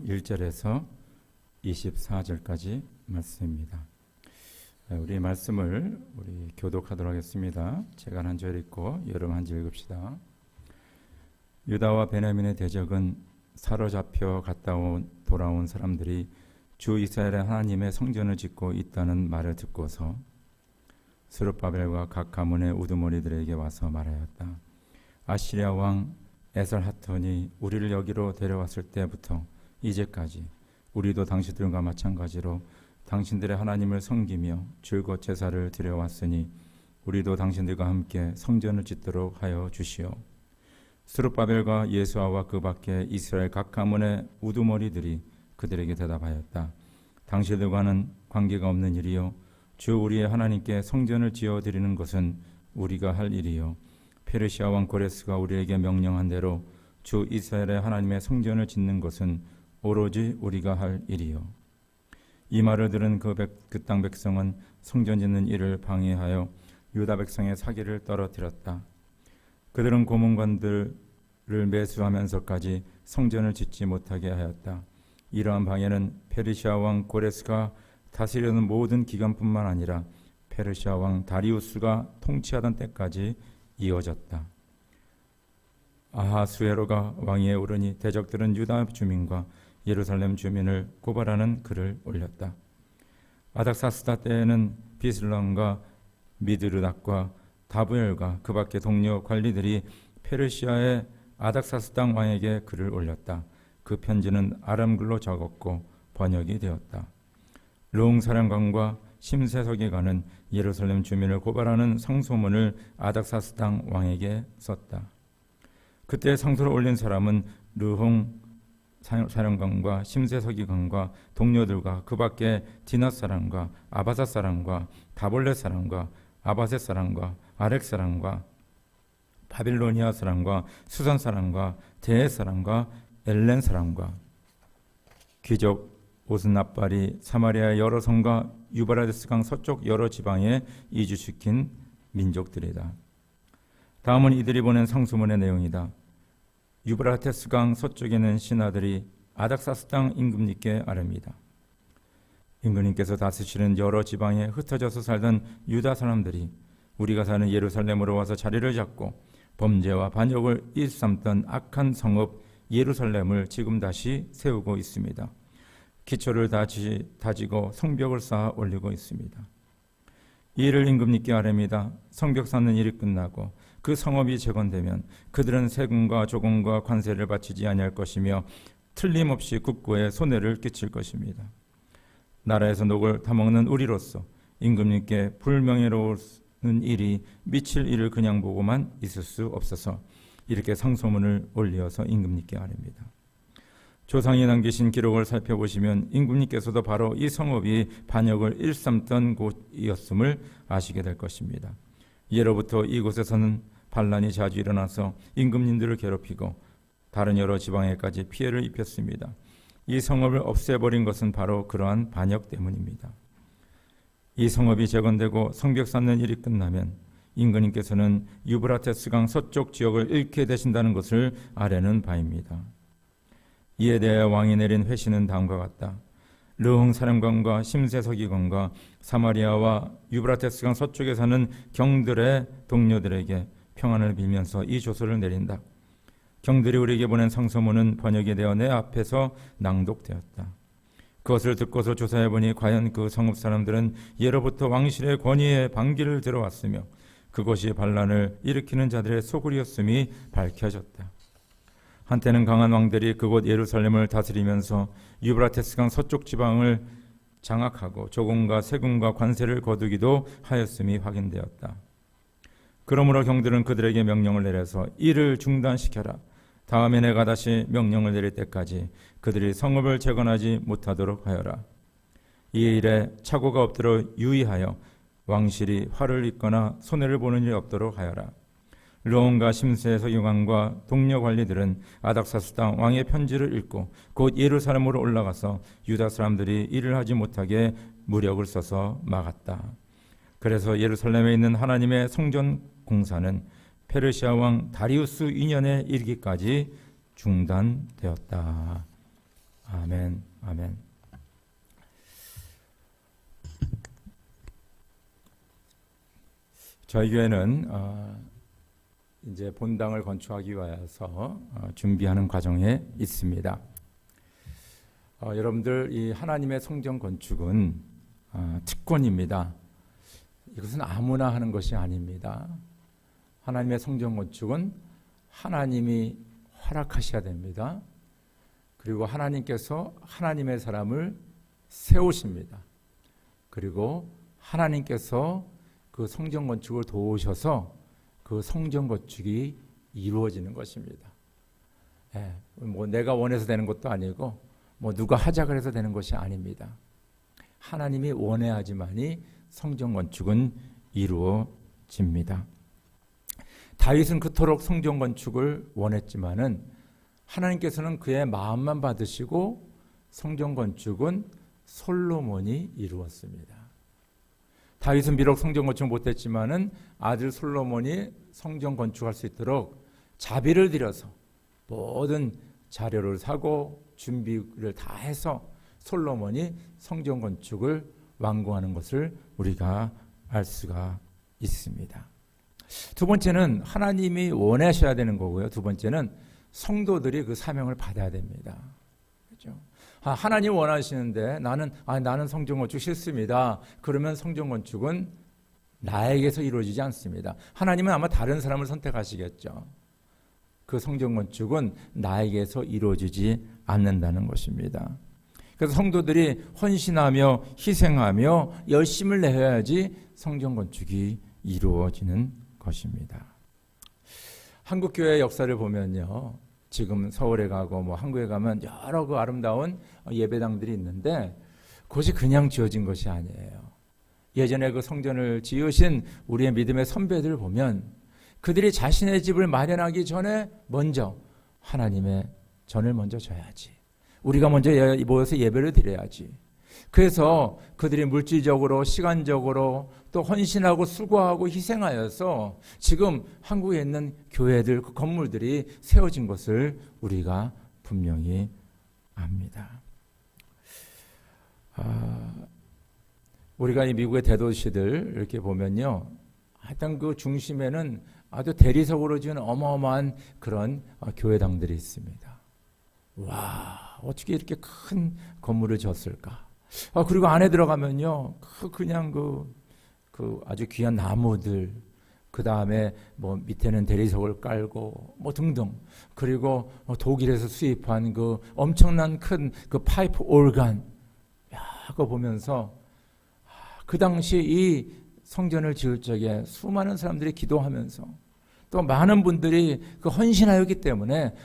1절에서 24절까지 말씀입니다. 우리 말씀을 교독하도록 하겠습니다. 제가 한 절 읽고 여러분 한 절 읽읍시다. 유다와 베냐민의 대적은 사로잡혀 돌아온 사람들이 주 이스라엘의 하나님의 성전을 짓고 있다는 말을 듣고서 스룹바벨과 각 가문의 우두머리들에게 와서 말하였다. 아시리아 왕 에살하톤이 우리를 여기로 데려왔을 때부터 이제까지 우리도 당신들과 마찬가지로 당신들의 하나님을 섬기며 줄곧 제사를 드려왔으니 우리도 당신들과 함께 성전을 짓도록 하여 주시오. 스룹바벨과 예수아와 그 밖에 이스라엘 각 가문의 우두머리들이 그들에게 대답하였다. 당신들과는 관계가 없는 일이요 주 우리의 하나님께 성전을 지어드리는 것은 우리가 할 일이요 페르시아 왕 고레스가 우리에게 명령한 대로 주 이스라엘의 하나님의 성전을 짓는 것은 오로지 우리가 할 일이요. 이 말을 들은 그 땅 백성은 성전 짓는 일을 방해하여 유다 백성의 사기를 떨어뜨렸다. 그들은 고문관들을 매수하면서까지 성전을 짓지 못하게 하였다. 이러한 방해는 페르시아 왕 고레스가 다스리는 모든 기간뿐만 아니라 페르시아 왕 다리우스가 통치하던 때까지 이어졌다. 아하수에로가 왕위에 오르니 대적들은 유다 주민과 예루살렘 주민을 고발하는 글을 올렸다. 아닥사스다 때에는 비슬론과 미드르닥과 다부엘과 그 밖의 동료 관리들이 페르시아의 아닥사스당 왕에게 글을 올렸다. 그 편지는 아람글로 적었고 번역이 되었다. 르홍 사령관과 심세서기관은 예루살렘 주민을 고발하는 상소문을 아닥사스당 왕에게 썼다. 그때 상소를 올린 사람은 르홍 사령관과 심세서기관과 동료들과 그 밖에 디낫 사람과 아바사 사람과 다볼레 사람과 아바셋 사람과 아렉 사람과 바빌로니아 사람과 수산 사람과 데에 사람과 엘렌 사람과 귀족 오스납발이 사마리아의 여러 성과 유브라데스 강 서쪽 여러 지방에 이주시킨 민족들이다. 다음은 이들이 보낸 상소문의 내용이다. 유브라테스 강 서쪽에 있는 신하들이 아닥사스 땅 임금님께 아뢰니다. 임금님께서 다스리는 여러 지방에 흩어져서 살던 유다 사람들이 우리가 사는 예루살렘으로 와서 자리를 잡고 범죄와 반역을 일삼던 악한 성읍 예루살렘을 지금 다시 세우고 있습니다. 기초를 다지고 성벽을 쌓아 올리고 있습니다. 이 일을 임금님께 아뢰니다. 성벽 쌓는 일이 끝나고 그 성읍이 재건되면 그들은 세금과 조공과 관세를 바치지 아니할 것이며 틀림없이 국고에 손해를 끼칠 것입니다. 나라에서 녹을 타먹는 우리로서 임금님께 불명예로운 일이 미칠 일을 그냥 보고만 있을 수 없어서 이렇게 상소문을 올려서 임금님께 아뢰니다. 조상이 남기신 기록을 살펴보시면 임금님께서도 바로 이 성읍이 반역을 일삼던 곳이었음을 아시게 될 것입니다. 예로부터 이곳에서는 반란이 자주 일어나서 임금님들을 괴롭히고 다른 여러 지방에까지 피해를 입혔습니다. 이 성읍을 없애버린 것은 바로 그러한 반역 때문입니다. 이 성읍이 재건되고 성벽 쌓는 일이 끝나면 임금님께서는 유브라테스 강 서쪽 지역을 잃게 되신다는 것을 아뢰는 바입니다. 이에 대해 왕이 내린 회신은 다음과 같다. 르홍 사령관과 심세서기관과 사마리아와 유브라테스 강 서쪽에 사는 경들의 동료들에게 평안을 빌면서 이 조서를 내린다. 경들이 우리에게 보낸 상소문은 번역이 되어 내 앞에서 낭독되었다. 그것을 듣고서 조사해보니 과연 그 성읍 사람들은 예로부터 왕실의 권위에 반기를 들어왔으며 그것이 반란을 일으키는 자들의 소굴이었음이 밝혀졌다. 한때는 강한 왕들이 그곳 예루살렘을 다스리면서 유브라테스 강 서쪽 지방을 장악하고 조공과 세금과 관세를 거두기도 하였음이 확인되었다. 그러므로 경들은 그들에게 명령을 내려서 이를 중단시켜라. 다음에 내가 다시 명령을 내릴 때까지 그들이 성읍을 재건하지 못하도록 하여라. 이 일에 착오가 없도록 유의하여 왕실이 화를 입거나 손해를 보는 일이 없도록 하여라. 르홍과 심세서기관과 동료 관리들은 아닥사스 땅 왕의 편지를 읽고 곧 예루살렘으로 올라가서 유다 사람들이 일을 하지 못하게 무력을 써서 막았다. 그래서 예루살렘에 있는 하나님의 성전 공사는 페르시아 왕 다리우스 2년에 이르기까지 중단되었다. 아멘. 아멘. 저희 교회는 이제 본당을 건축하기 위해서 준비하는 과정에 있습니다. 여러분들, 이 하나님의 성전 건축은 특권입니다. 이것은 아무나 하는 것이 아닙니다. 하나님의 성전 건축은 하나님이 허락하셔야 됩니다. 그리고 하나님께서 하나님의 사람을 세우십니다. 그리고 하나님께서 그 성전 건축을 도우셔서 그 성전 건축이 이루어지는 것입니다. 뭐 내가 원해서 되는 것도 아니고 뭐 누가 하자 그래서 되는 것이 아닙니다. 하나님이 원해야지만이 성전 건축은 이루어집니다. 다윗은 그토록 성전 건축을 원했지만은 하나님께서는 그의 마음만 받으시고 성전 건축은 솔로몬이 이루었습니다. 다윗은 비록 성전 건축 못했지만은 아들 솔로몬이 성전 건축할 수 있도록 자비를 들여서 모든 자료를 사고 준비를 다 해서 솔로몬이 성전 건축을 완공하는 것을 우리가 알 수가 있습니다. 두 번째는 하나님이 원하셔야 되는 거고요. 두 번째는 성도들이 그 사명을 받아야 됩니다. 그렇죠? 하나님 원하시는데 나는 성전 건축 싫습니다. 그러면 성전 건축은 나에게서 이루어지지 않습니다. 하나님은 아마 다른 사람을 선택하시겠죠. 그 성전 건축은 나에게서 이루어지지 않는다는 것입니다. 그래서 성도들이 헌신하며 희생하며 열심을 내야지 성전 건축이 이루어지는 것입니다. 한국 교회의 역사를 보면요, 지금 서울에 가고 뭐 한국에 가면 여러 그 아름다운 예배당들이 있는데 그것이 그냥 지어진 것이 아니에요. 예전에 그 성전을 지으신 우리의 믿음의 선배들 보면 그들이 자신의 집을 마련하기 전에 먼저 하나님의 전을 먼저 져야지. 우리가 먼저 모여서 예배를 드려야지. 그래서 그들이 물질적으로 시간적으로 또 헌신하고 수고하고 희생하여서 지금 한국에 있는 교회들, 그 건물들이 세워진 것을 우리가 분명히 압니다. 우리가 이 미국의 대도시들 이렇게 보면요, 하여튼 그 중심에는 아주 대리석으로 지은 어마어마한 그런 교회당들이 있습니다. 와, 어떻게 이렇게 큰 건물을 지었을까? 그리고 안에 들어가면요, 그냥 그 아주 귀한 나무들, 그 다음에 뭐 밑에는 대리석을 깔고 뭐 등등, 그리고 독일에서 수입한 그 엄청난 큰 그 파이프 오르간, 그거 보면서 그 당시 이 성전을 지을 적에 수많은 사람들이 기도하면서 또 많은 분들이 그 헌신하였기 때문에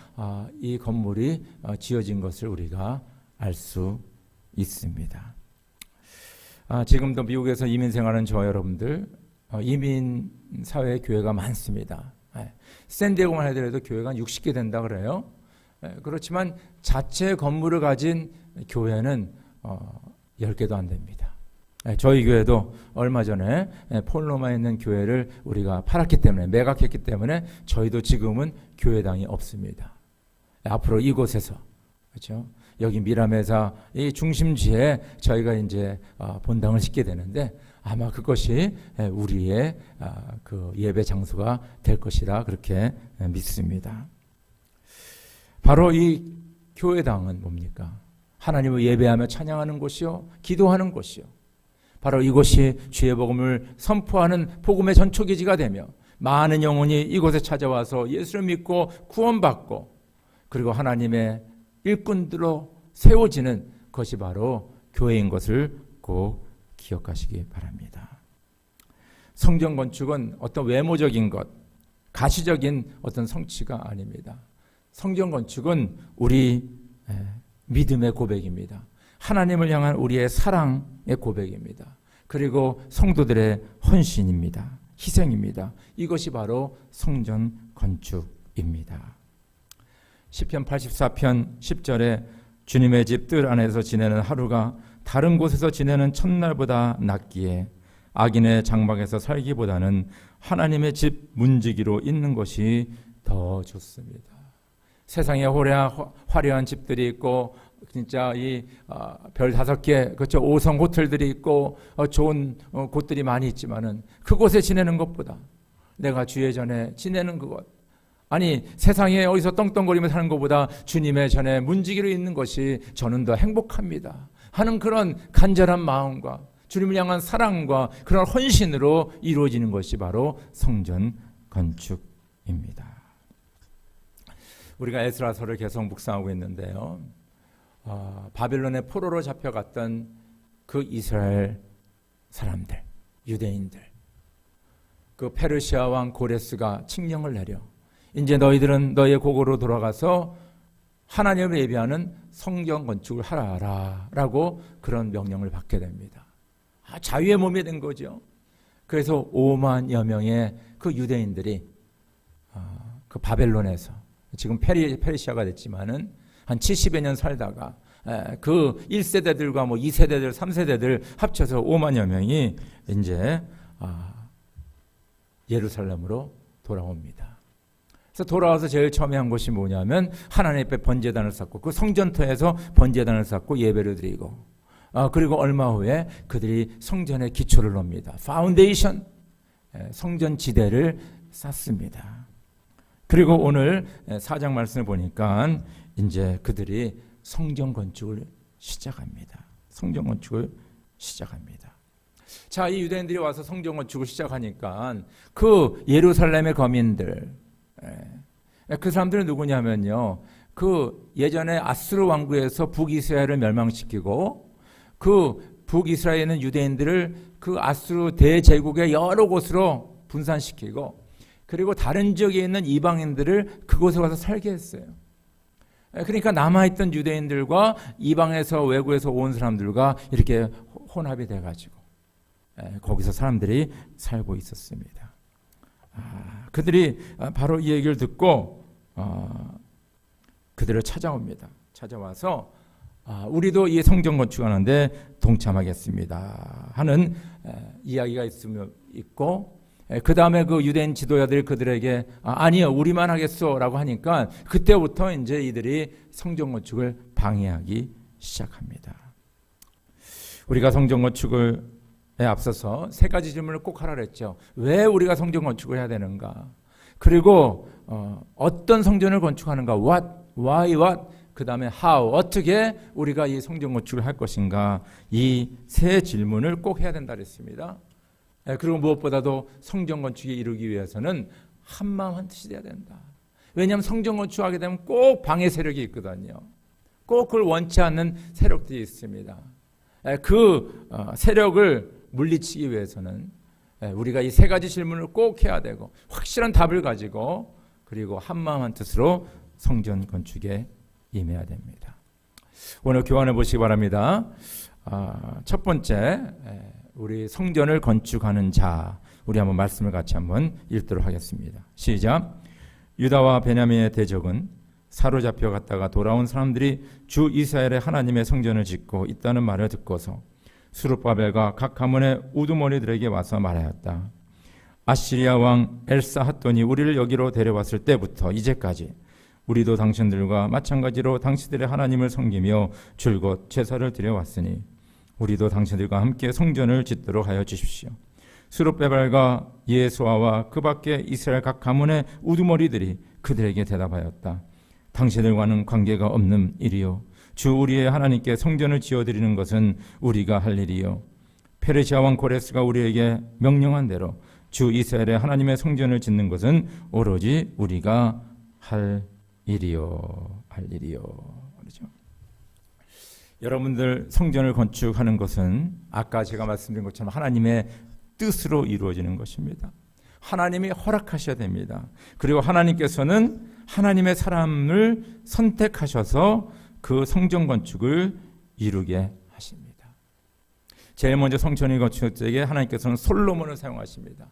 이 건물이 지어진 것을 우리가 알 수 있습니다. 지금도 미국에서 이민 생활하는 저 여러분들, 이민 사회 교회가 많습니다. 샌디에고만 해더라도 교회가 60개 된다 그래요. 그렇지만 자체 건물을 가진 교회는 10개도 안 됩니다. 저희 교회도 얼마 전에 폴로마에 있는 교회를 우리가 팔았기 때문에, 매각했기 때문에 저희도 지금은 교회당이 없습니다. 앞으로 이곳에서, 그렇죠? 여기 미라메사 이 중심지에 저희가 이제 본당을 짓게 되는데 아마 그것이 우리의 그 예배 장소가 될 것이라 그렇게 믿습니다. 바로 이 교회당은 뭡니까? 하나님을 예배하며 찬양하는 곳이요, 기도하는 곳이요, 바로 이곳이 주의 복음을 선포하는 복음의 전초기지가 되며 많은 영혼이 이곳에 찾아와서 예수를 믿고 구원받고 그리고 하나님의 일꾼들로 세워지는 것이 바로 교회인 것을 꼭 기억하시기 바랍니다. 성전 건축은 어떤 외모적인 것, 가시적인 어떤 성취가 아닙니다. 성전 건축은 우리 믿음의 고백입니다. 하나님을 향한 우리의 사랑의 고백입니다. 그리고 성도들의 헌신입니다. 희생입니다. 이것이 바로 성전 건축입니다. 시편 84편 10절에 주님의 집 뜰 안에서 지내는 하루가 다른 곳에서 지내는 첫날보다 낫기에 악인의 장막에서 살기보다는 하나님의 집 문지기로 있는 것이 더 좋습니다. 세상에 화려한 집들이 있고 진짜 이 별 5개, 그렇죠, 5성 호텔들이 있고 좋은 곳들이 많이 있지만은 그곳에 지내는 것보다 내가 주의 전에 지내는 그곳, 아니 세상에 어디서 떵떵거리며 사는 것보다 주님의 전에 문지기로 있는 것이 저는 더 행복합니다 하는 그런 간절한 마음과 주님을 향한 사랑과 그런 헌신으로 이루어지는 것이 바로 성전 건축입니다. 우리가 에스라서를 계속 묵상하고 있는데요, 바벨론의 포로로 잡혀갔던 그 이스라엘 사람들, 유대인들, 그 페르시아 왕 고레스가 칙령을 내려 이제 너희들은 너희의 고국으로 돌아가서 하나님을 예배하는 성전 건축을 하라 라고 그런 명령을 받게 됩니다. 자유의 몸이 된 거죠. 그래서 5만여 명의 그 유대인들이 그 바벨론에서 지금 페르시아가 됐지만은 한 70여 년 살다가 그 1세대들과 뭐 2세대들, 3세대들 합쳐서 5만여 명이 이제 예루살렘으로 돌아옵니다. 그래서 돌아와서 제일 처음에 한 것이 뭐냐면 하나님 앞에 번제단을 쌓고 그 성전터에서 번제단을 쌓고 예배를 드리고 그리고 얼마 후에 그들이 성전의 기초를 놓습니다. 파운데이션, 성전 지대를 쌓습니다. 그리고 오늘 4장 말씀을 보니까 이제 그들이 성전 건축을 시작합니다. 성전 건축을 시작합니다. 자, 이 유대인들이 와서 성전 건축을 시작하니까 그 예루살렘의 거민들, 그 사람들은 누구냐면요, 그 예전에 아수르 왕국에서 북이스라엘을 멸망시키고 그 북이스라엘에 있는 유대인들을 그 아수르 대제국의 여러 곳으로 분산시키고 그리고 다른 지역에 있는 이방인들을 그곳에 가서 살게 했어요. 그러니까 남아있던 유대인들과 이방에서 외국에서 온 사람들과 이렇게 혼합이 돼가지고 거기서 사람들이 살고 있었습니다. 그들이 바로 이 얘기를 듣고 그들을 찾아옵니다. 찾아와서 우리도 이 성전 건축하는데 동참하겠습니다 하는 이야기가 있고, 그 다음에 그 유대인 지도자들이 그들에게 아니요 우리만 하겠소라고 하니까 그때부터 이제 이들이 성전 건축을 방해하기 시작합니다. 우리가 성전 건축에 앞서서 3가지 질문을 꼭 하라 그랬죠. 왜 우리가 성전 건축을 해야 되는가? 그리고 어떤 성전을 건축하는가? What, why, what? 그 다음에 how, 어떻게 우리가 이 성전 건축을 할 것인가? 이 3 질문을 꼭 해야 된다 그랬습니다. 그리고 무엇보다도 성전 건축에 이루기 위해서는 한마음 한뜻이 돼야 된다. 왜냐하면 성전 건축하게 되면 꼭 방해 세력이 있거든요. 꼭 그걸 원치 않는 세력들이 있습니다. 그 세력을 물리치기 위해서는 우리가 이 3가지 질문을 꼭 해야 되고 확실한 답을 가지고 그리고 한마음 한뜻으로 성전 건축에 임해야 됩니다. 오늘 교환해 보시기 바랍니다. 첫 번째, 우리 성전을 건축하는 자, 우리 한번 말씀을 같이 한번 읽도록 하겠습니다. 시작. 유다와 베냐민의 대적은 사로잡혀 갔다가 돌아온 사람들이 주 이스라엘의 하나님의 성전을 짓고 있다는 말을 듣고서 스룹바벨과 각 가문의 우두머리들에게 와서 말하였다. 아시리아 왕 엘사핫돈이 우리를 여기로 데려왔을 때부터 이제까지 우리도 당신들과 마찬가지로 당신들의 하나님을 섬기며 줄곧 제사를 드려왔으니 우리도 당신들과 함께 성전을 짓도록 하여 주십시오. 스룹바벨과 예수아와 그 밖에 이스라엘 각 가문의 우두머리들이 그들에게 대답하였다. 당신들과는 관계가 없는 일이요 주 우리의 하나님께 성전을 지어드리는 것은 우리가 할 일이요 페르시아 왕 고레스가 우리에게 명령한 대로 주 이스라엘의 하나님의 성전을 짓는 것은 오로지 우리가 할 일이요. 그렇죠? 여러분들 성전을 건축하는 것은 아까 제가 말씀드린 것처럼 하나님의 뜻으로 이루어지는 것입니다. 하나님이 허락하셔야 됩니다. 그리고 하나님께서는 하나님의 사람을 선택하셔서 그 성전 건축을 이루게 하십니다. 제일 먼저 성전을 건축할 때 하나님께서는 솔로몬을 사용하십니다.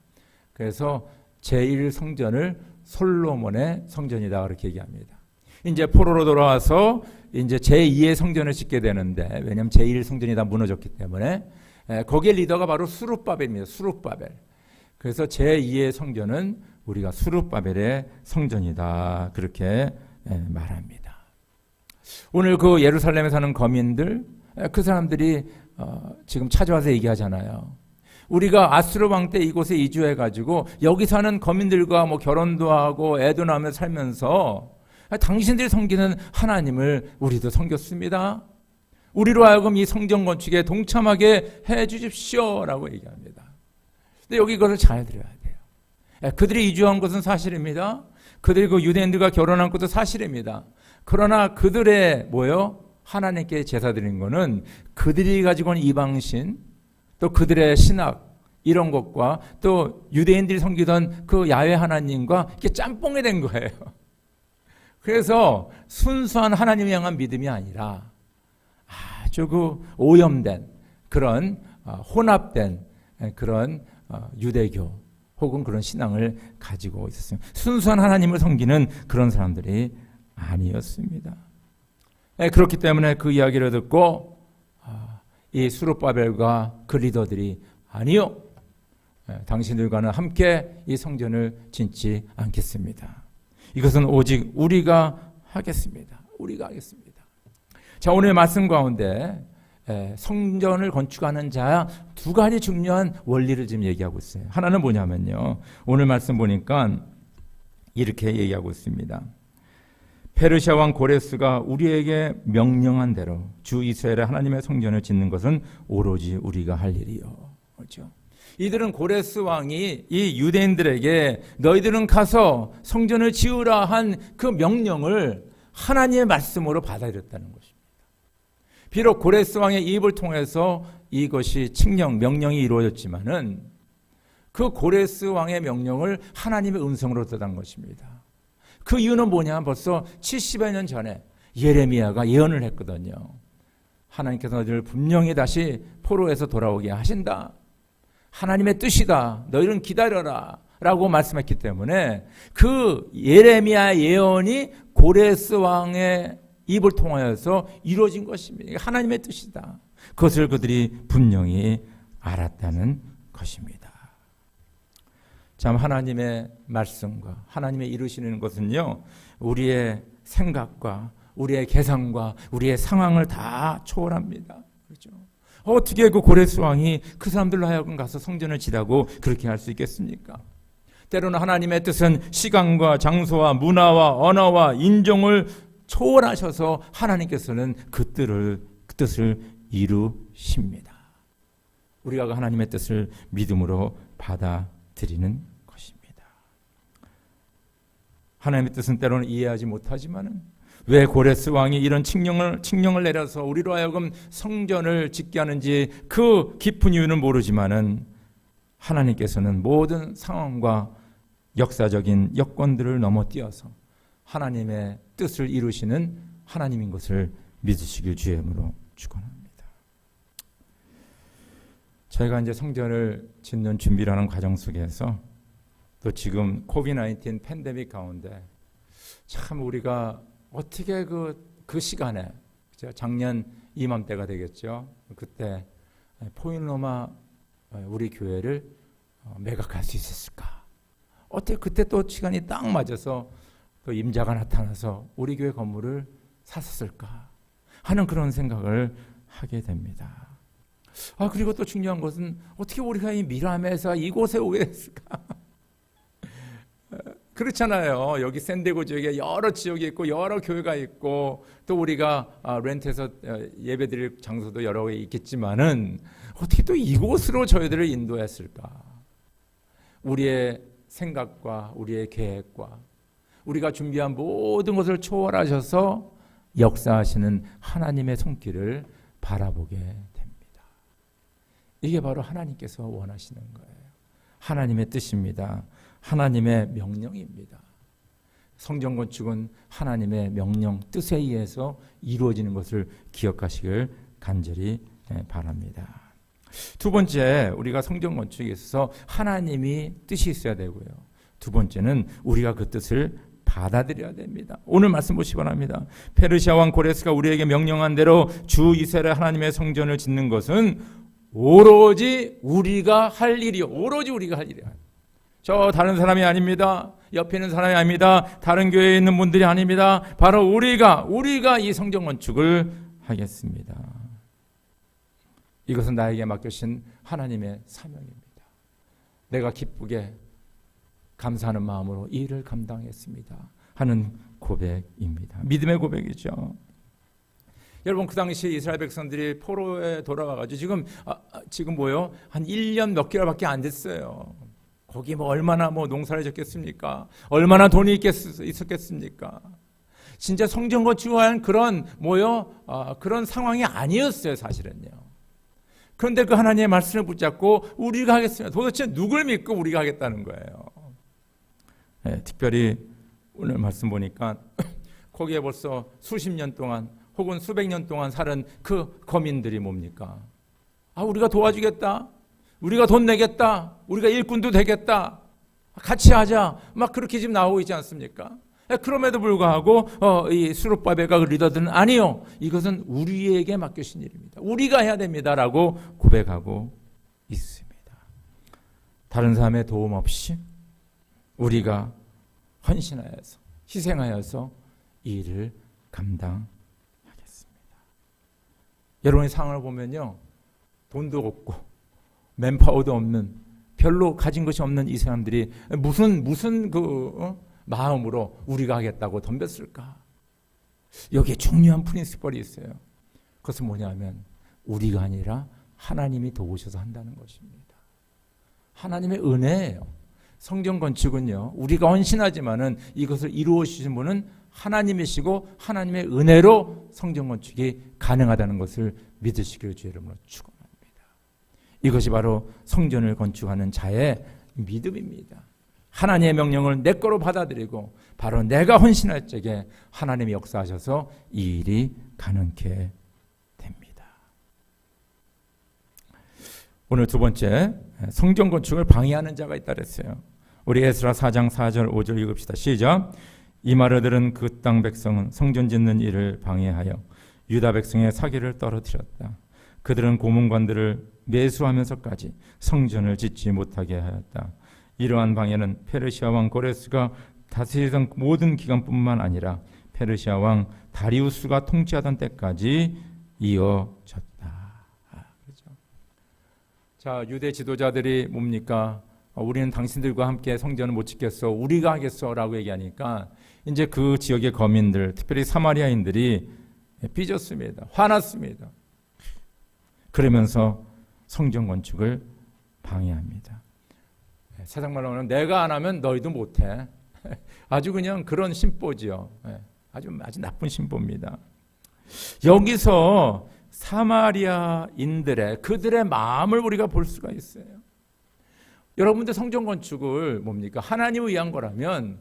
그래서 제1성전을 솔로몬의 성전이다 그렇게 얘기합니다. 이제 포로로 돌아와서 이제 제2의 성전을 짓게 되는데, 왜냐하면 제1성전이 다 무너졌기 때문에 거기에 리더가 바로 스룹바벨입니다. 스룹바벨. 그래서 제2의 성전은 우리가 스룹바벨의 성전이다 그렇게 말합니다. 오늘 그 예루살렘에 사는 거민들, 그 사람들이 지금 찾아와서 얘기하잖아요. 우리가 아수르 왕 때 이곳에 이주해가지고 여기 사는 거민들과 뭐 결혼도 하고 애도 낳으며 살면서 당신들이 섬기는 하나님을 우리도 섬겼습니다. 우리로 하여금 이 성전 건축에 동참하게 해 주십시오라고 얘기합니다. 근데 여기 이것을 잘 들어야 돼요. 그들이 이주한 것은 사실입니다. 그들이 그 유대인들과 결혼한 것도 사실입니다. 그러나 그들의 하나님께 제사 드린 거는 그들이 가지고 온 이방신, 또 그들의 신학 이런 것과 또 유대인들이 섬기던 그 야훼 하나님과 이게 짬뽕이 된 거예요. 그래서 순수한 하나님을 향한 믿음이 아니라 아주 그 오염된 그런 혼합된 그런 유대교 혹은 그런 신앙을 가지고 있었어요. 순수한 하나님을 섬기는 그런 사람들이 아니었습니다. 그렇기 때문에 그 이야기를 듣고 이 수룹바벨과 그 리더들이 아니요, 당신들과는 함께 이 성전을 짓지 않겠습니다. 이것은 오직 우리가 하겠습니다. 우리가 하겠습니다. 자, 오늘 말씀 가운데 성전을 건축하는 자 두 가지 중요한 원리를 지금 얘기하고 있어요. 하나는 뭐냐면요, 오늘 말씀 보니까 이렇게 얘기하고 있습니다. 페르시아 왕 고레스가 우리에게 명령한 대로 주 이스라엘의 하나님의 성전을 짓는 것은 오로지 우리가 할 일이요. 그렇죠? 이들은 고레스 왕이 이 유대인들에게 너희들은 가서 성전을 지으라 한 그 명령을 하나님의 말씀으로 받아들였다는 것입니다. 비록 고레스 왕의 입을 통해서 이것이 명령이 이루어졌지만은 그 고레스 왕의 명령을 하나님의 음성으로 듣는 것입니다. 그 이유는 뭐냐? 벌써 70여 년 전에 예레미야가 예언을 했거든요. 하나님께서 너희를 분명히 다시 포로에서 돌아오게 하신다. 하나님의 뜻이다. 너희는 기다려라. 라고 말씀했기 때문에 그 예레미야 예언이 고레스 왕의 입을 통하여서 이루어진 것입니다. 하나님의 뜻이다. 그것을 그들이 분명히 알았다는 것입니다. 참 하나님의 말씀과 하나님의 이루시는 것은요, 우리의 생각과 우리의 계산과 우리의 상황을 다 초월합니다. 그렇죠? 어떻게 그 고레스 왕이 그 사람들로 하여금 가서 성전을 지라고 그렇게 할 수 있겠습니까? 때로는 하나님의 뜻은 시간과 장소와 문화와 언어와 인종을 초월하셔서 하나님께서는 그 뜻을 이루십니다. 우리가 하나님의 뜻을 믿음으로 받아들이는 것입니다. 하나님의 뜻은 때로는 이해하지 못하지만은 왜 고레스 왕이 이런 칙령을 내려서 우리로 하여금 성전을 짓게 하는지 그 깊은 이유는 모르지만은 하나님께서는 모든 상황과 역사적인 여건들을 넘어뛰어서 하나님의 뜻을 이루시는 하나님인 것을 믿으시길 주의 이름으로 축원합니다. 저희가 이제 성전을 짓는 준비를 하는 과정 속에서 또 지금 코비드-19 팬데믹 가운데 참 우리가 어떻게 그 시간에 작년 이맘때가 되겠죠. 그때 포인로마 우리 교회를 매각할 수 있었을까? 어떻게 그때 또 시간이 딱 맞아서 또 임자가 나타나서 우리 교회 건물을 샀었을까 하는 그런 생각을 하게 됩니다. 그리고 또 중요한 것은 어떻게 우리가 이 미라메사 이곳에 오게 됐을까? 그렇잖아요. 여기 샌디에고 지역에 여러 지역이 있고 여러 교회가 있고 또 우리가 렌트해서 예배드릴 장소도 여러 개 있겠지만은 어떻게 또 이곳으로 저희들을 인도했을까? 우리의 생각과 우리의 계획과 우리가 준비한 모든 것을 초월하셔서 역사하시는 하나님의 손길을 바라보게 됩니다. 이게 바로 하나님께서 원하시는 거예요. 하나님의 뜻입니다. 하나님의 명령입니다. 성전 건축은 하나님의 명령, 뜻에 의해서 이루어지는 것을 기억하시길 간절히 바랍니다. 두 번째, 우리가 성전 건축에 있어서 하나님이 뜻이 있어야 되고요. 두 번째는 우리가 그 뜻을 받아들여야 됩니다. 오늘 말씀 보시기 바랍니다. 페르시아 왕 고레스가 우리에게 명령한 대로 주 이스라엘 하나님의 성전을 짓는 것은 오로지 우리가 할 일이요. 오로지 우리가 할 일이야. 저 다른 사람이 아닙니다. 옆에 있는 사람이 아닙니다. 다른 교회에 있는 분들이 아닙니다. 바로 우리가 이 성전 건축을 하겠습니다. 이것은 나에게 맡겨진 하나님의 사명입니다. 내가 기쁘게 감사하는 마음으로 이 일을 감당했습니다 하는 고백입니다. 믿음의 고백이죠. 여러분, 그 당시 이스라엘 백성들이 포로에 돌아가가지고 지금 뭐요? 한 1년 몇 개월밖에 안 됐어요. 거기 뭐 얼마나 농사를 짓겠습니까? 얼마나 돈이 있었겠습니까? 진짜 성전 건축한 그런 그런 상황이 아니었어요, 사실은요. 그런데 그 하나님의 말씀을 붙잡고 우리가 하겠습니다. 도대체 누굴 믿고 우리가 하겠다는 거예요. 네, 특별히 오늘 말씀 보니까 거기에 벌써 수십 년 동안 혹은 수백 년 동안 살은 그 거민들이 뭡니까? 우리가 도와주겠다. 우리가 돈 내겠다. 우리가 일꾼도 되겠다. 같이 하자. 막 그렇게 지금 나오고 있지 않습니까? 그럼에도 불구하고 이 스룹바벨과 그 리더들은 아니요. 이것은 우리에게 맡겨진 일입니다. 우리가 해야 됩니다라고 고백하고 있습니다. 다른 사람의 도움 없이 우리가 헌신하여서 희생하여서 이 일을 감당하겠습니다. 여러분의 상황을 보면요, 돈도 없고 맨파워도 없는, 별로 가진 것이 없는 이 사람들이 무슨 마음으로 우리가 하겠다고 덤볐을까? 여기에 중요한 프린시플이 있어요. 그것은 뭐냐면 우리가 아니라 하나님이 도우셔서 한다는 것입니다. 하나님의 은혜예요. 성전 건축은요, 우리가 헌신하지만은 이것을 이루어 주신 분은 하나님이시고 하나님의 은혜로 성전 건축이 가능하다는 것을 믿으시길 주의 이름으로 축원합니다. 이것이 바로 성전을 건축하는 자의 믿음입니다. 하나님의 명령을 내 거로 받아들이고 바로 내가 헌신할 적에 하나님이 역사하셔서 이 일이 가능케 됩니다. 오늘 두 번째, 성전 건축을 방해하는 자가 있다 그랬어요. 우리 에스라 4장 4절 5절 읽읍시다. 시작. 이 말을 들은 그 땅 백성은 성전 짓는 일을 방해하여 유다 백성의 사기를 떨어뜨렸다. 그들은 고문관들을 매수하면서까지 성전을 짓지 못하게 하였다. 이러한 방해는 페르시아 왕 고레스가 다스리던 모든 기간뿐만 아니라 페르시아 왕 다리우스가 통치하던 때까지 이어졌다. 그렇죠. 자, 유대 지도자들이 뭡니까? 우리는 당신들과 함께 성전을 못 짓겠어. 우리가 하겠어라고 얘기하니까 이제 그 지역의 거민들, 특별히 사마리아인들이 삐졌습니다. 화났습니다. 그러면서 성전 건축을 방해합니다. 세상 말로 하면 내가 안 하면 너희도 못해. 아주 그냥 그런 심보지요. 아주 나쁜 심보입니다. 여기서 사마리아인들의 그들의 마음을 우리가 볼 수가 있어요. 여러분들 성전 건축을 뭡니까? 하나님을 위한 거라면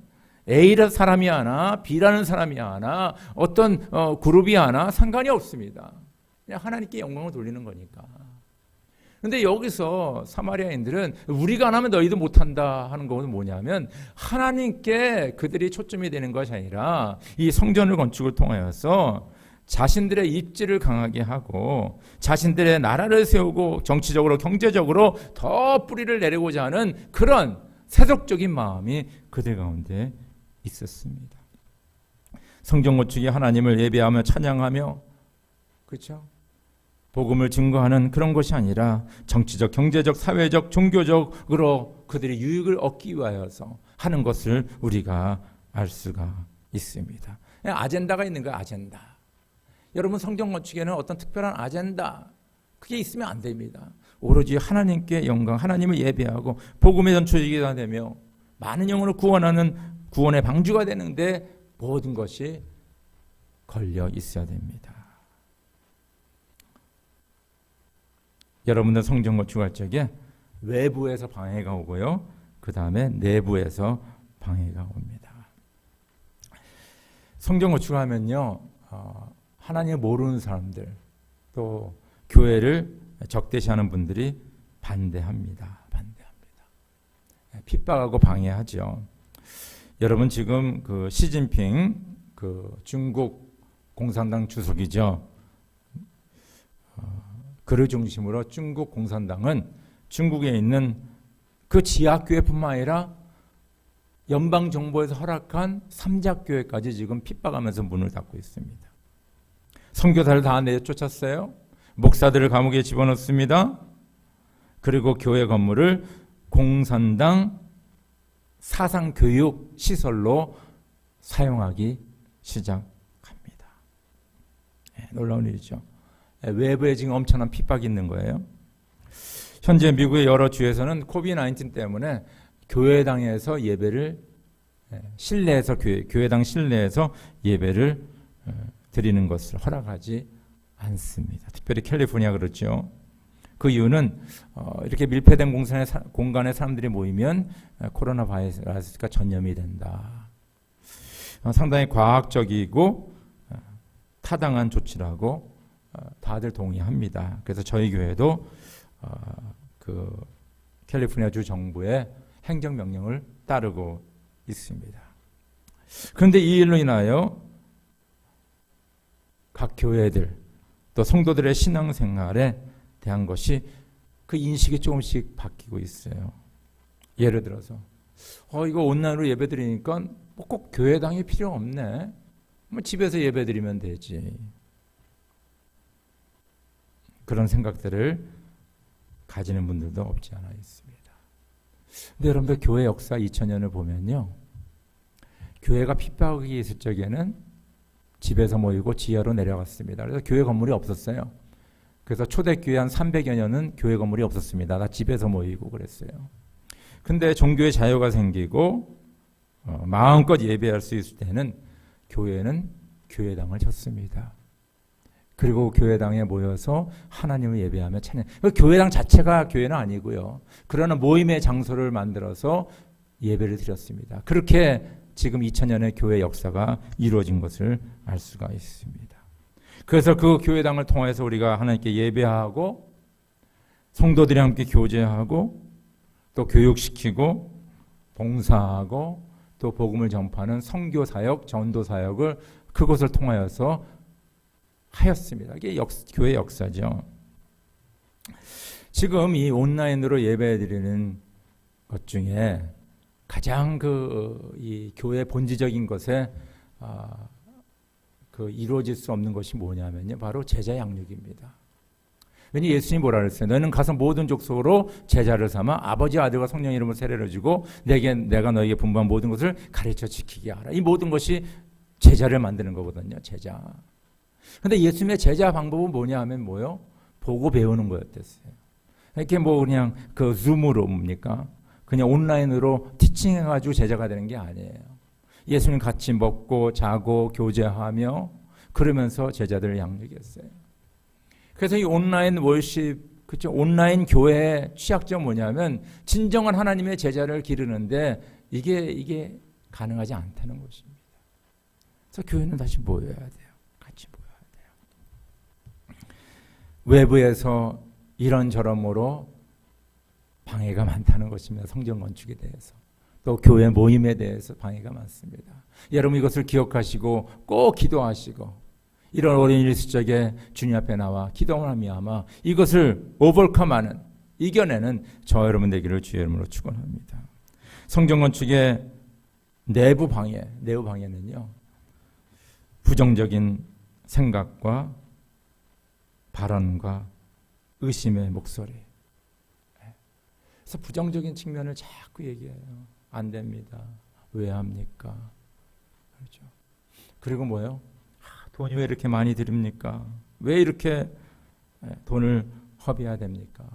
A라는 사람이 하나, B라는 사람이 하나, 어떤 그룹이 하나 상관이 없습니다. 그냥 하나님께 영광을 돌리는 거니까. 그런데 여기서 사마리아인들은 우리가 안 하면 너희도 못한다 하는 것은 뭐냐면 하나님께 그들이 초점이 되는 것이 아니라 이 성전을 건축을 통하여서 자신들의 입지를 강하게 하고 자신들의 나라를 세우고 정치적으로 경제적으로 더 뿌리를 내리고자 하는 그런 세속적인 마음이 그들 가운데 있었습니다. 성전 건축이 하나님을 예배하며 찬양하며, 그렇죠? 복음을 증거하는 그런 것이 아니라 정치적, 경제적, 사회적, 종교적으로 그들이 유익을 얻기 위하여서 하는 것을 우리가 알 수가 있습니다. 아젠다가 있는 거예요. 아젠다. 여러분, 성전 건축에는 어떤 특별한 아젠다, 그게 있으면 안 됩니다. 오로지 하나님께 영광, 하나님을 예배하고 복음의 전초지기가 되며 많은 영혼을 구원하는 구원의 방주가 되는데 모든 것이 걸려 있어야 됩니다. 여러분들 성전 건축할 적에 외부에서 방해가 오고요, 그 다음에 내부에서 방해가 옵니다. 성전 건축하면요, 하나님을 모르는 사람들, 또 교회를 적대시하는 분들이 반대합니다. 핍박하고 방해하죠. 여러분, 지금 그 시진핑, 그 중국 공산당 주석이죠. 그를 중심으로 중국 공산당은 중국에 있는 그 지하교회뿐만 아니라 연방정부에서 허락한 삼작교회까지 지금 핍박하면서 문을 닫고 있습니다. 선교사를 다 내쫓았어요. 목사들을 감옥에 집어넣습니다. 그리고 교회 건물을 공산당 사상교육 시설로 사용하기 시작합니다. 놀라운 일이죠. 외부에 지금 엄청난 핍박이 있는 거예요. 현재 미국의 여러 주에서는 코비드-19 때문에 교회당에서 예배를 실내에서 교회당 실내에서 예배를 드리는 것을 허락하지 않습니다. 특별히 캘리포니아 그렇죠. 그 이유는 이렇게 밀폐된 공간에 사람들이 모이면 코로나 바이러스가 전염이 된다. 상당히 과학적이고 타당한 조치라고 다들 동의합니다. 그래서 저희 교회도 그 캘리포니아 주 정부의 행정명령을 따르고 있습니다. 그런데 이 일로 인하여 각 교회들 또 성도들의 신앙생활에 대한 것이 그 인식이 조금씩 바뀌고 있어요. 예를 들어서 이거 온라인으로 예배드리니까 뭐 꼭 교회당이 필요 없네. 뭐 집에서 예배드리면 되지. 그런 생각들을 가지는 분들도 없지 않아 있습니다. 근데 여러분들 교회 역사 2000년을 보면요. 교회가 핍박이 있을 적에는 집에서 모이고 지하로 내려갔습니다. 그래서 교회 건물이 없었어요. 그래서 초대교회 한 300여 년은 교회 건물이 없었습니다. 다 집에서 모이고 그랬어요. 근데 종교의 자유가 생기고 마음껏 예배할 수 있을 때는 교회는 교회당을 쳤습니다. 그리고 교회당에 모여서 하나님을 예배하며 찬양. 교회당 자체가 교회는 아니고요. 그러나 모임의 장소를 만들어서 예배를 드렸습니다. 그렇게 지금 2000년의 교회 역사가 이루어진 것을 알 수가 있습니다. 그래서 그 교회당을 통해서 우리가 하나님께 예배하고 성도들이 함께 교제하고 또 교육시키고 봉사하고 또 복음을 전파하는 선교사역, 전도사역을 그것을 통하여서 하였습니다. 이게 교회 역사죠. 지금 이 온라인으로 예배드리는 것 중에 가장 이 교회 본질적인 것에 이루어질 수 없는 것이 뭐냐면요, 바로 제자 양육입니다. 왜냐 예수님이 뭐라 그랬어요? 너는 가서 모든 족속으로 제자를 삼아 아버지, 아들과 성령 이름으로 세례를 주고 내가 너에게 분부한 모든 것을 가르쳐 지키게 하라. 이 모든 것이 제자를 만드는 거거든요. 제자. 근데 예수님의 제자 방법은 뭐냐 하면 뭐요? 보고 배우는 거였댔어요. 이렇게 그냥 줌으로 뭡니까? 그냥 온라인으로 티칭해가지고 제자가 되는 게 아니에요. 예수님 같이 먹고 자고 교제하며 그러면서 제자들을 양육했어요. 그래서 이 온라인 월십, 그렇죠? 온라인 교회의 취약점 뭐냐면 진정한 하나님의 제자를 기르는데 이게 가능하지 않다는 것입니다. 그래서 교회는 다시 모여야 돼요. 같이 모여야 돼요. 외부에서 이런저런으로 방해가 많다는 것입니다. 성전 건축에 대해서. 또 교회 모임에 대해서 방해가 많습니다. 여러분 이것을 기억하시고 꼭 기도하시고 이런 어려운 일 있을 적에 주님 앞에 나와 기도하며 이것을 오버컴하는, 이겨내는 저와 여러분 되기를 주의 이름으로 축원합니다. 성전 건축의 내부 방해는요, 부정적인 생각과 발언과 의심의 목소리. 그래서 부정적인 측면을 자꾸 얘기해요. 안 됩니다. 왜 합니까? 그렇죠. 그리고 뭐요? 돈이 왜 이렇게 많이 드립니까? 왜 이렇게 돈을 허비해야 됩니까?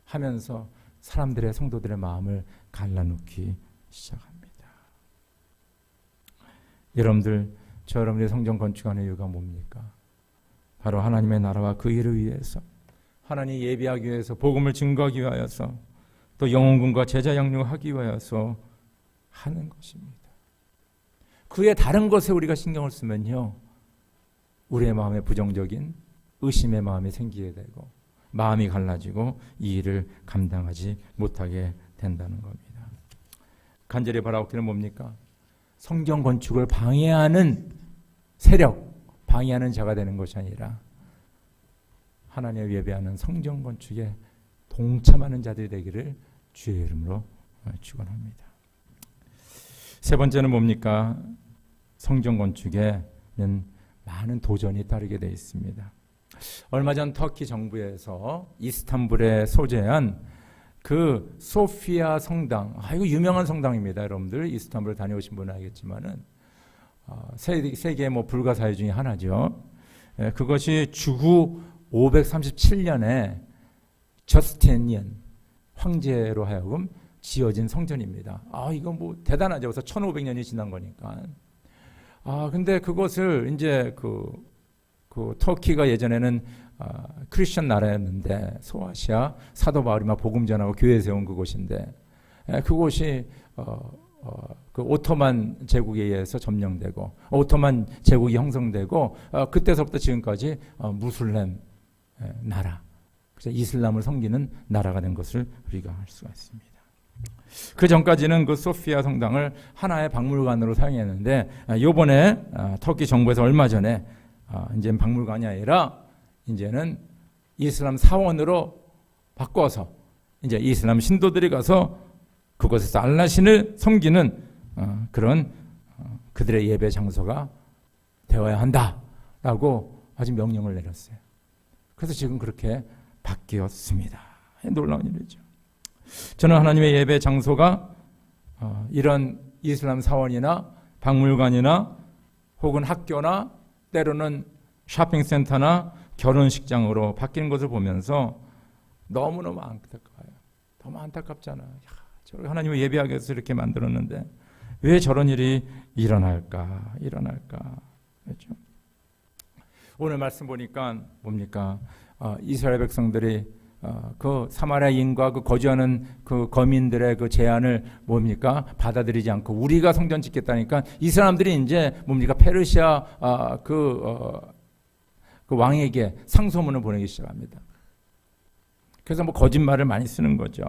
하면서 사람들의 성도들의 마음을 갈라놓기 시작합니다. 여러분들, 여러분들의 성전 건축하는 이유가 뭡니까? 바로 하나님의 나라와 그 일을 위해서, 하나님 예배하기 위해서, 복음을 증거하기 위하여서, 또 영혼군과 제자 양육하기 위하여서 하는 것입니다. 그의 다른 것에 우리가 신경을 쓰면요, 우리의 마음에 부정적인 의심의 마음이 생기게 되고 마음이 갈라지고 이 일을 감당하지 못하게 된다는 겁니다. 간절히 바라옵기는 뭡니까? 성전 건축을 방해하는 세력, 방해하는 자가 되는 것이 아니라 하나님을 예배하는 성전 건축에 동참하는 자들이 되기를 주의 이름으로 축원합니다. 세 번째는 뭡니까? 성전 건축에는 많은 도전이 따르게 되어 있습니다. 얼마 전 터키 정부에서 이스탄불에 소재한 그 소피아 성당, 이거 유명한 성당입니다. 여러분들 이스탄불 다녀오신 분은 알겠지만은 세계 불가사의 중에 하나죠. 그것이 주후 537년에 저스티니안 황제로 하여금 지어진 성전입니다. 이건 대단하죠. 그래서 1500년이 지난 거니까. 근데 그것을 이제 그 터키가 예전에는 크리스천 나라였는데 소아시아 사도 바울이 막 복음 전하고 교회 세운 그곳인데 그곳이 그 오토만 제국에 의해서 점령되고 오토만 제국이 형성되고 그때서부터 지금까지 무슬림 나라, 이슬람을 섬기는 나라가 된 것을 우리가 알 수가 있습니다. 그 전까지는 그 소피아 성당을 하나의 박물관으로 사용했는데 이번에 터키 정부에서 얼마 전에 이제 박물관이 아니라 이제는 이슬람 사원으로 바꿔서 이제 이슬람 신도들이 가서 그곳에서 알라신을 섬기는 그런 그들의 예배 장소가 되어야 한다라고 아주 명령을 내렸어요. 그래서 지금 그렇게 바뀌었습니다. 놀라운 일이죠. 저는 하나님의 예배 장소가 이런 이슬람 사원이나 박물관이나 혹은 학교나 때로는 쇼핑센터나 결혼식장으로 바뀌는 것을 보면서 너무너무 안타까워요. 너무 안타깝잖아요. 저를 하나님의 예배하기 위해서 이렇게 만들었는데 왜 저런 일이 일어날까? 그렇죠? 오늘 말씀 보니까 뭡니까? 이스라엘 백성들이 그 사마리아인과 그 거주하는 그 거민들의 그 제안을 뭡니까? 받아들이지 않고 우리가 성전 짓겠다니까 이 사람들이 이제 뭡니까? 페르시아 그 왕에게 상소문을 보내기 시작합니다. 그래서 거짓말을 많이 쓰는 거죠.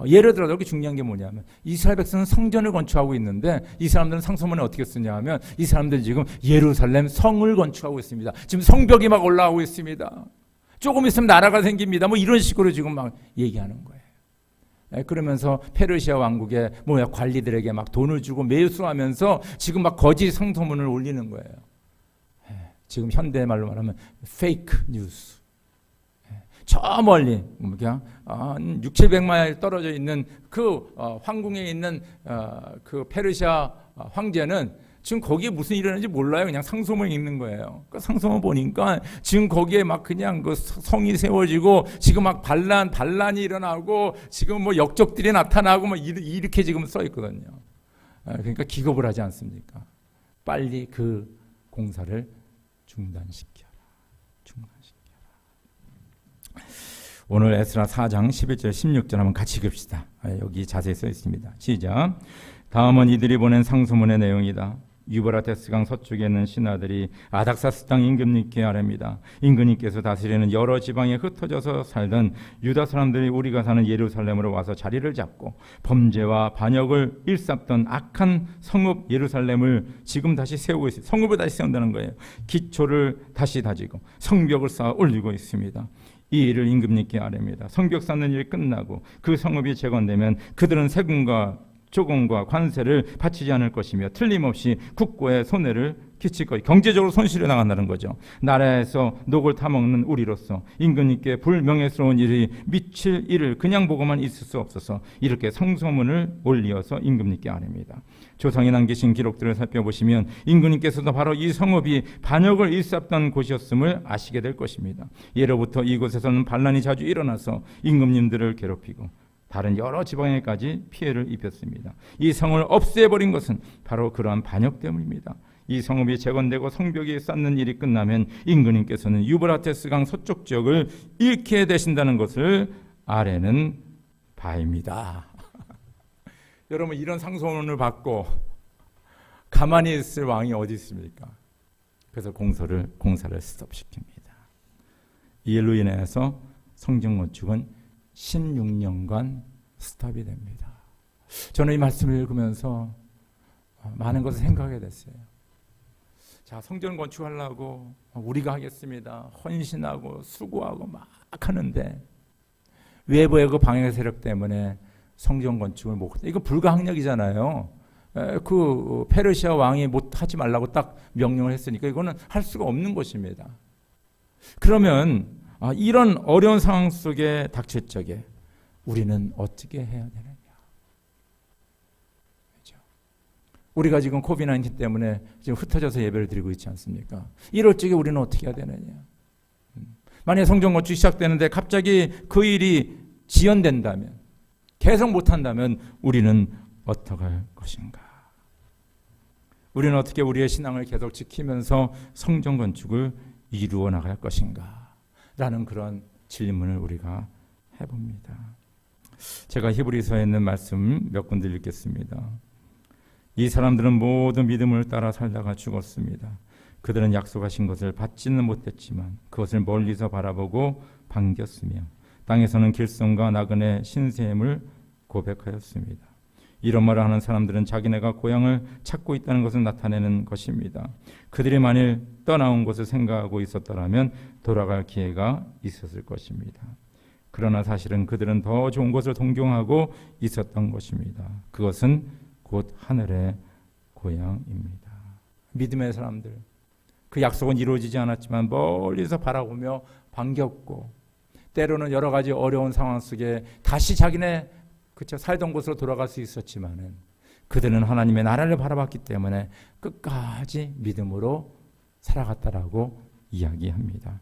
예를 들어 여기 중요한 게 뭐냐면 이스라엘 백성은 성전을 건축하고 있는데 이 사람들은 상소문에 어떻게 쓰냐 하면 이 사람들은 지금 예루살렘 성을 건축하고 있습니다. 지금 성벽이 막 올라오고 있습니다. 조금 있으면 나라가 생깁니다. 이런 식으로 지금 막 얘기하는 거예요. 그러면서 페르시아 왕국의 관리들에게 막 돈을 주고 매수하면서 지금 막 거짓 상소문을 올리는 거예요. 지금 현대 말로 말하면 페이크 뉴스. 저 멀리 그냥 600~700마일 떨어져 있는 그 황궁에 있는 그 페르시아 황제는 지금 거기에 무슨 일이 일어나는지 몰라요. 그냥 상소문이 있는 거예요. 그 상소문 보니까 지금 거기에 막 그냥 그 성이 세워지고 지금 막 반란이 일어나고 지금 역적들이 나타나고 이렇게 지금 써 있거든요. 그러니까 기겁을 하지 않습니까? 빨리 그 공사를 중단시켜라. 오늘 에스라 4장 11절 16절 한번 같이 읽읍시다. 여기 자세히 써 있습니다. 시작. 다음은 이들이 보낸 상소문의 내용이다. 유브라테스 강 서쪽에 있는 신하들이 아닥사스 땅 임금님께 아뢰입니다. 임금님께서 다스리는 여러 지방에 흩어져서 살던 유다 사람들이 우리가 사는 예루살렘으로 와서 자리를 잡고 범죄와 반역을 일삼던 악한 성읍 예루살렘을 지금 다시 세우고 있습니다. 성읍을 다시 세운다는 거예요. 기초를 다시 다지고 성벽을 쌓아 올리고 있습니다. 이 일을 임금님께 아뢰입니다. 성벽 쌓는 일이 끝나고 그 성읍이 재건되면 그들은 세금과 조공과 관세를 바치지 않을 것이며 틀림없이 국고에 손해를 끼칠 것이고 경제적으로 손실이 나간다는 거죠. 나라에서 녹을 타먹는 우리로서 임금님께 불명예스러운 일이 미칠 일을 그냥 보고만 있을 수 없어서 이렇게 상소문을 올리어서 임금님께 아뢰입니다. 조상이 남기신 기록들을 살펴보시면 임금님께서도 바로 이 성읍이 반역을 일삼던 곳이었음을 아시게 될 것입니다. 예로부터 이곳에서는 반란이 자주 일어나서 임금님들을 괴롭히고 다른 여러 지방에까지 피해를 입혔습니다. 이 성을 없애버린 것은 바로 그러한 반역 때문입니다. 이 성읍이 재건되고 성벽이 쌓는 일이 끝나면 임금님께서는 유브라테스 강 서쪽 지역을 잃게 되신다는 것을 아뢰는 바입니다. 여러분, 이런 상소문을 받고 가만히 있을 왕이 어디 있습니까? 그래서 공사를 스톱시킵니다. 이 일로 인해서 성전 건축은 16년간 스탑이 됩니다. 저는 이 말씀을 읽으면서 많은 것을 생각하게 됐어요. 자, 성전 건축하려고 우리가 하겠습니다. 헌신하고 수고하고 막 하는데 외부의 그 방해 세력 때문에 성전 건축을 못 했다. 이거 불가항력이잖아요. 그 페르시아 왕이 못 하지 말라고 딱 명령을 했으니까 이거는 할 수가 없는 것입니다. 그러면 이런 어려운 상황 속에 닥칠 적에 우리는 어떻게 해야 되느냐? 그렇죠? 우리가 지금 코비드-19 때문에 지금 흩어져서 예배를 드리고 있지 않습니까? 이럴 적에 우리는 어떻게 해야 되느냐? 만약에 성전 건축이 시작되는데 갑자기 그 일이 지연된다면, 계속 못한다면 우리는 어떻게 할 것인가? 우리는 어떻게 우리의 신앙을 계속 지키면서 성전 건축을 이루어 나갈 것인가? 라는 그런 질문을 우리가 해봅니다. 제가 히브리서에 있는 말씀 몇 군데 읽겠습니다. 이 사람들은 모두 믿음을 따라 살다가 죽었습니다. 그들은 약속하신 것을 받지는 못했지만 그것을 멀리서 바라보고 반겼으며 땅에서는 길손과 나그네 신셈을 고백하였습니다. 이런 말을 하는 사람들은 자기네가 고향을 찾고 있다는 것을 나타내는 것입니다. 그들이 만일 떠나온 것을 생각하고 있었더라면 돌아갈 기회가 있었을 것입니다. 그러나 사실은 그들은 더 좋은 것을 동경하고 있었던 것입니다. 그것은 곧 하늘의 고향입니다. 믿음의 사람들, 그 약속은 이루어지지 않았지만 멀리서 바라보며 반겼고, 때로는 여러 가지 어려운 상황 속에 다시 자기네 살던 곳으로 돌아갈 수 있었지만은 그들은 하나님의 나라를 바라봤기 때문에 끝까지 믿음으로 살아갔다라고 이야기합니다.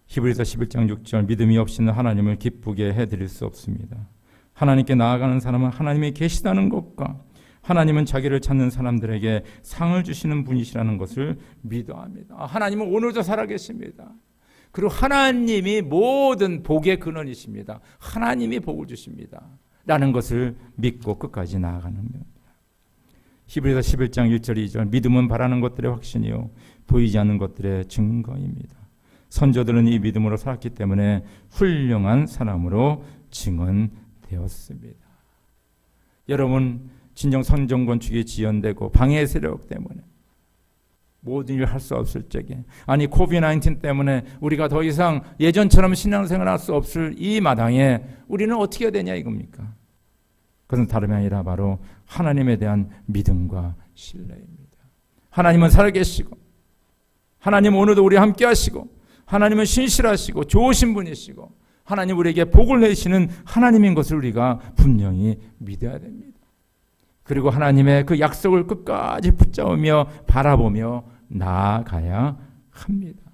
히브리서 11장 6절, 믿음이 없이는 하나님을 기쁘게 해드릴 수 없습니다. 하나님께 나아가는 사람은 하나님이 계시다는 것과 하나님은 자기를 찾는 사람들에게 상을 주시는 분이시라는 것을 믿어야 합니다. 하나님은 오늘도 살아계십니다. 그리고 하나님이 모든 복의 근원이십니다. 하나님이 복을 주십니다. 라는 것을 믿고 끝까지 나아가는 겁니다. 히브리서 11장 1절 2절, 믿음은 바라는 것들의 확신이요 보이지 않는 것들의 증거입니다. 선조들은 이 믿음으로 살았기 때문에 훌륭한 사람으로 증언되었습니다. 여러분, 진정 성전 건축이 지연되고 방해 세력 때문에 모든 일을 할 수 없을 적에, 아니 코비드-19 때문에 우리가 더 이상 예전처럼 신앙생활을 할 수 없을 이 마당에 우리는 어떻게 해야 되냐 이겁니까? 그것은 다름이 아니라 바로 하나님에 대한 믿음과 신뢰입니다. 하나님은 살아계시고, 하나님은 오늘도 우리와 함께 하시고, 하나님은 신실하시고 좋으신 분이시고, 하나님 우리에게 복을 내시는 하나님인 것을 우리가 분명히 믿어야 됩니다. 그리고 하나님의 그 약속을 끝까지 붙잡으며 바라보며 나아가야 합니다.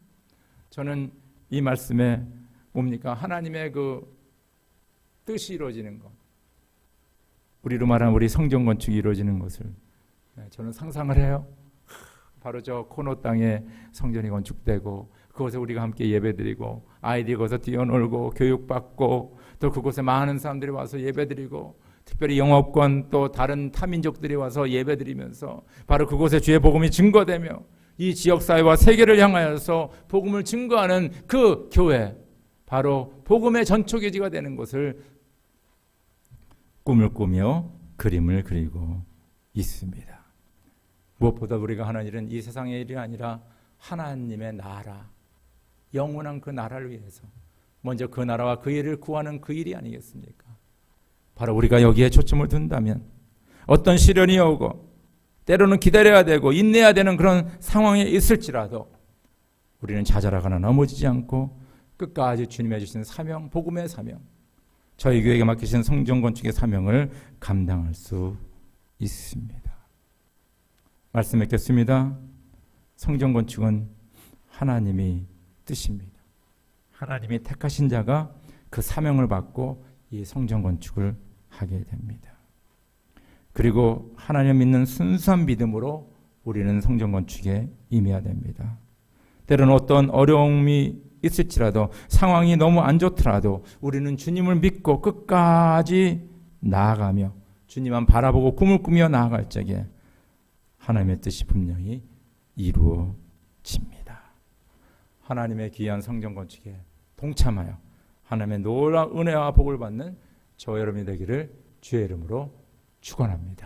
저는 이 말씀에 뭡니까? 하나님의 그 뜻이 이루어지는 것, 우리로 말하면 우리 성전 건축이 이루어지는 것을 저는 상상을 해요. 바로 저 코노 땅에 성전이 건축되고 그곳에 우리가 함께 예배드리고 아이들이 거기서 뛰어놀고 교육받고 또 그곳에 많은 사람들이 와서 예배드리고 특별히 영업권 또 다른 타민족들이 와서 예배드리면서 바로 그곳에 주의 복음이 증거되며 이 지역사회와 세계를 향하여서 복음을 증거하는 그 교회, 바로 복음의 전초기지가 되는 것을 꿈을 꾸며 그림을 그리고 있습니다. 무엇보다 우리가 하는 일은 이 세상의 일이 아니라 하나님의 나라, 영원한 그 나라를 위해서 먼저 그 나라와 그 일을 구하는 그 일이 아니겠습니까? 바로 우리가 여기에 초점을 둔다면 어떤 시련이 오고 때로는 기다려야 되고 인내해야 되는 그런 상황에 있을지라도 우리는 좌절하거나 넘어지지 않고 끝까지 주님이 주신 사명, 복음의 사명, 저희 교회에게 맡기신 성전 건축의 사명을 감당할 수 있습니다. 말씀 맺겠습니다. 성전 건축은 하나님이 뜻입니다. 하나님이 택하신 자가 그 사명을 받고 이 성전 건축을 하게 됩니다. 그리고 하나님을 믿는 순수한 믿음으로 우리는 성전 건축에 임해야 됩니다. 때로는 어떤 어려움이 있을지라도 상황이 너무 안 좋더라도 우리는 주님을 믿고 끝까지 나아가며 주님만 바라보고 꿈을 꾸며 나아갈 적에 하나님의 뜻이 분명히 이루어집니다. 하나님의 귀한 성전 건축에 동참하여 하나님의 놀라운 은혜와 복을 받는 저 여러분이 되기를 주의 이름으로 축원합니다.